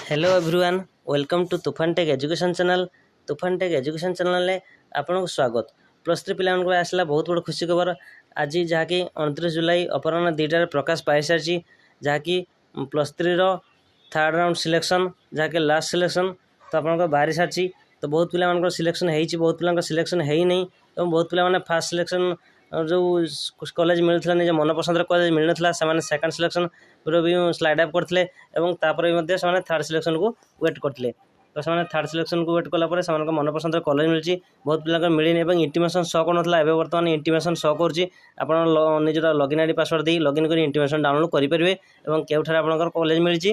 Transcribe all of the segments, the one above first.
Hello everyone, welcome to तुफान take education channel. तुफान take education channel आपन को स्वागत। प्लस थ्री पिला आसला बहुत बड़ खुशी खबर आज जहाँकि 29 जुलाई अपराह 2टार प्रकाश पाई सारी जहाँकि plus three third round selection जहाँकि लास्ट सिलेक्शन तो आप बाहरी सारी। तो बहुत पिला सिलेक्शन होती, बहुत पिला सिलेक्शन है नहीं और बहुत पिला फास्ट सिलेक्शन जो कॉलेज मिलता निज मन पसंद कॉलेज मिल ना से सेकंड सिलेक्शन भी स्लाइड अप करते से थर्ड सिलेक्शन को वेट करते। तो से थर्ड सिलेक्शन को वेट कलापर से मन पसंद कॉलेज मिली बहुत पिला मिलनी इंटीमेशन शो करना बर्तमान इंटीमेशन शो कर निजर लॉगिन आईडी पासवर्ड दे लॉगिन कर इंटीमेशन डाउनलोड करेंगे और केउठार आपंकर कॉलेज मिली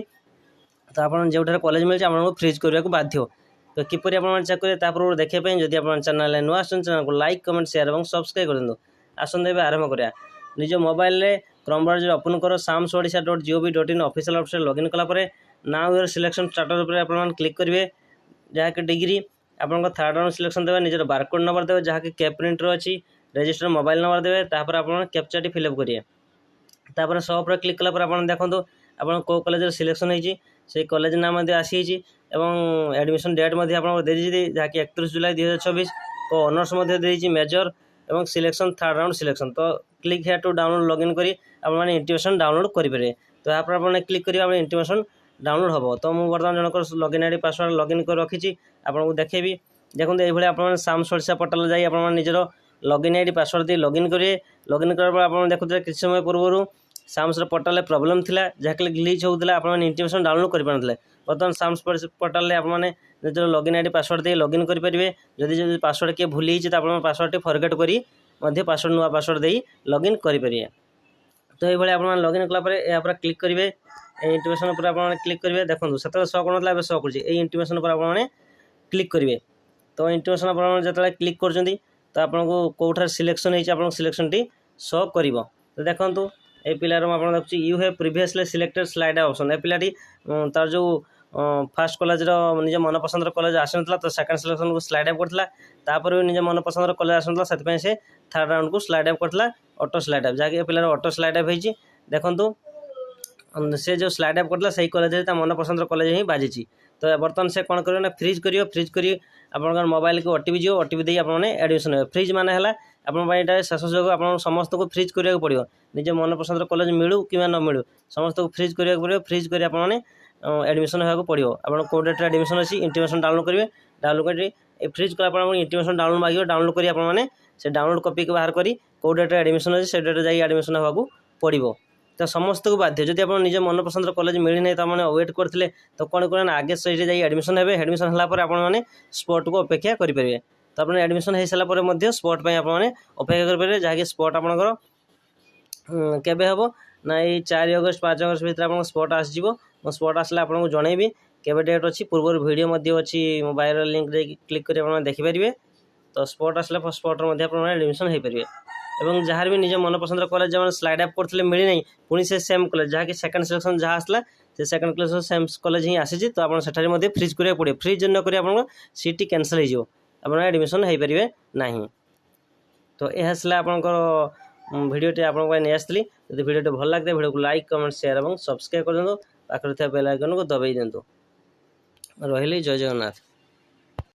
तो आप जो कॉलेज मिली आपको फ्रीज करने को बाध्य। तो किपर आप चेक करेंगे देखापी जब आप चैनल नुआ चैनल को लाइक कमेंट शेयर और सब्सक्राइब कर आसंत आरंभ करा। निज मोबाइल क्रोम ब्राउजर ओपन कर samsodisha.gov.in ऑफिशियल वेबसाइट लॉगिन कलापर नाउ योर सिलेक्शन स्टार्टर पर आप क्लिक करेंगे जहाँकि डिग्री आपन थर्ड राउंड सिलेक्शन देवे निजर बारकोड नंबर देवे जहाँकि कैप प्रिंटर अच्छी रजिस्टर मोबाइल नंबर देवे तापर आप कैप्चाटी फिलअप करेंगे। तापर सॉप क्लिक कलापर आप देखो आप कौ कॉलेज सिलेक्शन होती से कॉलेज नाम आसी और एडमिशन डेट जहाँकि 31 जुलाई 2024 को ऑनर्स मेजर और सिलेक्शन थर्ड राउंड सिलेक्शन। तो click here to download login करी आप इंटीमेशन डाउनलोड करेंगे। तो यहाँ पर आप क्लिक करेंगे इंटीमेशन डाउनलोड हम। तो मुझे बर्तमान जनक लॉगिन आईडी पासवर्ड लॉगिन कर रखी आपको देखेबी। देखो ये आप samsodisha पोर्टाल जाई आप निजर लॉगिन आईडी पासवर्ड दे लॉगिन करेंगे। लॉगिन करार आप देखुते किसी समय पूर्व samsodisha पोर्टाल प्रॉब्लम थिला जहाँकि ग्लिच होता आप इंटीमेशन डाउनलोड कर पारे। बर्तमान samsodisha पोर्टाल आपने निजर लॉगिन आईडी पासवर्ड दे लॉगिन करेंगे। जदि पासवर्ड किए भूली तो आप पासवर्ड फरगेट करी पासवर्ड नुआ पासवर्ड दे लॉगिन करेंगे। तो ये आप लॉगिन कलापर यहाँ क्लिक करेंगे इंटीमेशन पर आप क्लिक करेंगे। देखो से शो कर शो कर इंटीमेशन पर आप क्लिक करेंगे। तो इंटीमेशन आप जो क्लिक कर तो आपको कौटार सिलेक्शन हो सिलेक्शन टी शो कर। तो देखो ये पिलार आप देखिए you have previously selected slide option A पिलाटी तार जो फास्ट कॉलेज निज मन पसंद कॉलेज आसना तो सेकंड सिलेक्शन को स्लाइड अप करता भी निज मन पसंद कॉलेज आसना से थर्ड राउंड को स्लाइड अप करता ऑटो स्लाइड अप जहाँकि पिलार ऑटो स्लाइड अप होती। देखो से जो स्लाइड अप करता से कॉलेज मन पसंद कॉलेज ही बाजी। तो बर्तमान से कौन कर फ्रीज कर फ्रीज कर आप मोबाइल को ओटीपी जो ओटीपी दे आपने एडमिशन हो फ्रीज माने है आप शेष सुझाव आप समस्त को फ्रीज करा पड़ो निज मन पसंद कॉलेज मिलू कि न मिलू समस्त को फ्रीज करा पड़ो। फ्रीज कर आपने एडमिशन होगा पड़ो आप कौ डेट एडमिशन अच्छी इंटीमेशन डाउनलोड करेंगे। डाउनलोड कर फ्रीज कला इंटीमेशन डाउनलोड मांगे डाउनलोड कर आपने से डाउनलोड कॉपी को बाहर करी कौ डेट एडमिशन अच्छी से डेट जा एडमिशन होगा पड़ो। तो समस्त को बाध्य जब आप निज मन पसंद कॉलेज मिलना तो मैंने वेट करते तो कौन करें आगे से एडमिशन हे एडमिशन होगापर आपने स्पॉट को अपेक्षा करेंगे। तो अपने एडमिशन हो सारापर स्पॉट पर आपने अपेक्षा करेंगे जहाँकि स्पॉट आपंकर केबे हम ना ये 4 अगस्त 5 अगस्त भितर आप स्पॉट आसो स्पॉट आसला आपको जनइबी केबे डेट अच्छी पूर्व वीडियो अच्छी मोबाइल लिंक क्लिक कर देखिपारे। तो स्पॉट आसला स्पॉट एडमिशन हो पारे और जहाँ भी निज मन पसंद कॉलेज जो स्लाइड अप करते मिली नहीं पुणी से सेम कॉलेज जहाँकि सेकंड सिलेक्शन जहाँ आसला से सेकंड क्लास सेम कॉलेज ही आसी। तो आप फ्रीज करा पड़े फ्रीज न कर आप सीट कैंसल हो एडमिशन हो पारे ना। तो यह आपंकर भिडटे आपको नहीं आसती जब भिडियो भल लगता भिडियो को लाइक कमेंट शेयर और सब्सक्राइब कर पाखे बेल आइकन को दबाई दिंतु। रही जय जगन्नाथ।